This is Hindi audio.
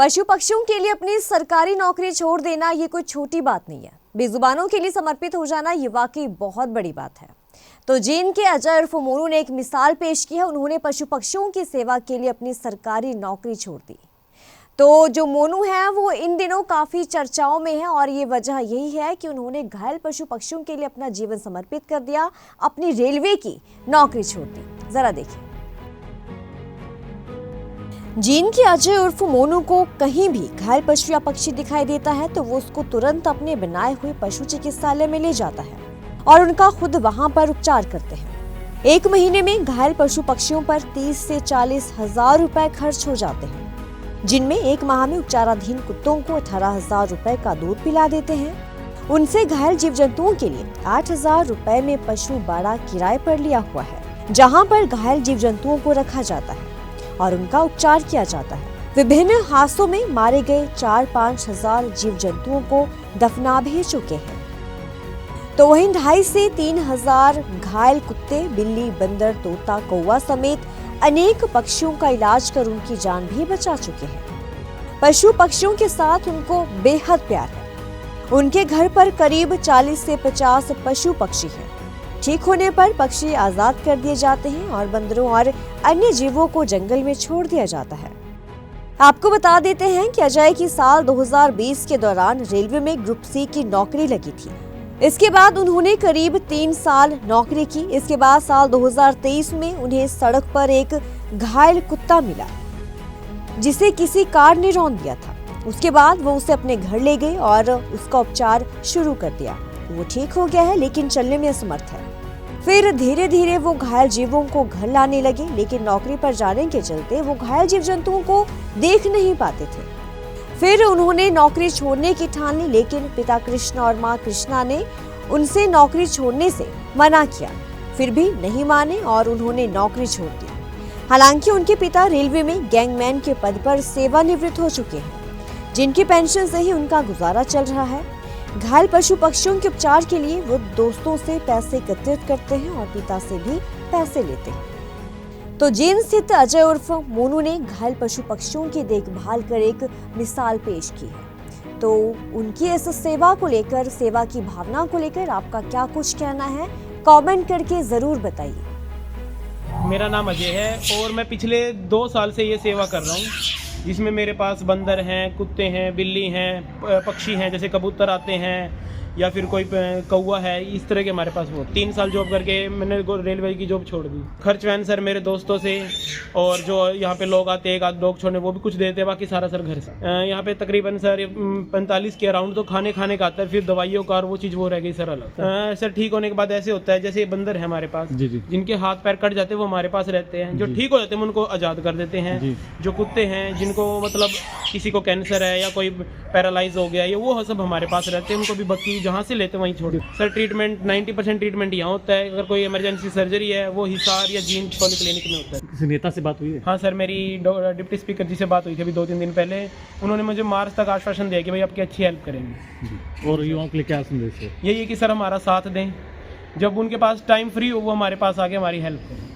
पशु पक्षियों के लिए अपनी सरकारी नौकरी छोड़ देना ये कोई छोटी बात नहीं है। बेजुबानों के लिए समर्पित हो जाना ये वाकई बहुत बड़ी बात है। तो जींद के अजय उर्फ मोनू ने एक मिसाल पेश की है। उन्होंने पशु पक्षियों की सेवा के लिए अपनी सरकारी नौकरी छोड़ दी। तो जो मोनू है वो इन दिनों काफी चर्चाओं में है और ये वजह यही है कि उन्होंने घायल पशु पक्षियों के लिए अपना जीवन समर्पित कर दिया, अपनी रेलवे की नौकरी छोड़ दी। जरा देखिए। जींद के अजय उर्फ मोनू को कहीं भी घायल पशु या पक्षी दिखाई देता है तो वो उसको तुरंत अपने बनाए हुए पशु चिकित्सालय में ले जाता है और उनका खुद वहां पर उपचार करते हैं। एक महीने में घायल पशु पक्षियों पर 30 से 40 हजार रुपए खर्च हो जाते हैं, जिनमें एक माह में उपचाराधीन कुत्तों को 18,000 रुपए का दूध पिला देते हैं। उनसे घायल जीव जंतुओं के लिए 8,000 रुपए में पशु बाड़ा किराए पर लिया हुआ है, जहाँ पर घायल जीव जंतुओं को रखा जाता है और उनका उपचार किया जाता है। विभिन्न हादसों में मारे गए 4-5 हजार जीव जंतुओं को दफना भी चुके हैं। तो वहीं 2.5 से 3 हजार घायल कुत्ते, बिल्ली, बंदर, तोता, कौवा समेत अनेक पक्षियों का इलाज कर उनकी जान भी बचा चुके हैं। पशु पक्षियों के साथ उनको बेहद प्यार है। उनके घर पर करीब 40 से 50 पशु पक्षी हैं। ठीक होने पर पक्षी आजाद कर दिए जाते हैं और बंदरों और अन्य जीवों को जंगल में छोड़ दिया जाता है। आपको बता देते हैं कि अजय की साल 2020 के दौरान रेलवे में ग्रुप सी की नौकरी लगी थी। इसके बाद उन्होंने करीब 3 साल नौकरी की। इसके बाद साल 2023 में उन्हें सड़क पर एक घायल कुत्ता मिला, जिसे किसी कार ने रौंद दिया था। उसके बाद वो उसे अपने घर ले गए और उसका उपचार शुरू कर दिया। वो ठीक हो गया है लेकिन चलने में असमर्थ है। फिर धीरे धीरे वो घायल जीवों को घर लाने लगे, लेकिन नौकरी पर जाने के चलते वो घायल जीव जंतुओं को देख नहीं पाते थे। फिर उन्होंने नौकरी छोड़ने की ठान ली, लेकिन पिता कृष्ण और माँ कृष्णा ने उनसे नौकरी छोड़ने से मना किया। फिर भी नहीं माने और उन्होंने नौकरी छोड़ दी। हालांकि उनके पिता रेलवे में गैंगमैन के पद पर सेवानिवृत्त हो चुके हैं, जिनकी पेंशन से ही उनका गुजारा चल रहा है। घायल पशु पक्षियों के उपचार के लिए वो दोस्तों से पैसे एकत्रित करते हैं और पिता से भी पैसे लेते हैं। तो जींद स्थित अजय उर्फ मोनू ने घायल पशु पक्षियों की देखभाल कर एक मिसाल पेश की है। तो उनकी इस सेवा को लेकर, सेवा की भावना को लेकर आपका क्या कुछ कहना है, कमेंट करके जरूर बताइए। मेरा नाम अजय है और मैं पिछले 2 साल से ये सेवा कर रहा हूँ, जिसमें मेरे पास बंदर हैं, कुत्ते हैं, बिल्ली हैं, पक्षी हैं, जैसे कबूतर आते हैं या फिर कोई कौवा है। इस तरह के हमारे पास वो 3 साल जॉब करके मैंने रेलवे की जॉब छोड़ दी। खर्च वैन सर मेरे दोस्तों से, और जो यहाँ पे लोग आते हैं एक आध डॉग छोड़ने वो भी कुछ देते हैं, बाकी सारा सर घर से। यहाँ पे तकरीबन सर 45 के अराउंड तो खाने का आता है, फिर दवाइयों का और वो चीज़ वो रह गई सर अलग। सर ठीक होने के बाद ऐसे होता है जैसे बंदर है हमारे पास, जिनके हाथ पैर कट जाते हैं वो हमारे पास रहते हैं। जो ठीक हो जाते हैं उनको आज़ाद कर देते हैं। जो कुत्ते हैं जिनको मतलब किसी को कैंसर है या कोई पैरालाइज हो गया, ये वो सब हमारे पास रहते हैं। उनको भी बक्की जहाँ से लेते हैं वहीं छोड़। सर ट्रीटमेंट 90% ट्रीटमेंट यहाँ होता है। अगर कोई इमरजेंसी सर्जरी है वो हिसार या जींद पॉलीक्लिनिक में होता है। किसी नेता से बात हुई है? हाँ सर, मेरी डिप्टी स्पीकर जी से बात हुई थी अभी 2-3 दिन पहले। उन्होंने मुझे मार्च तक आश्वासन दिया कि भाई आपकी अच्छी हेल्प करेंगे। और युवाओं के लिए क्या संदेश है? यही है कि सर हमारा साथ दें, जब उनके पास टाइम फ्री हो वो हमारे पास आके हमारी हेल्प करें।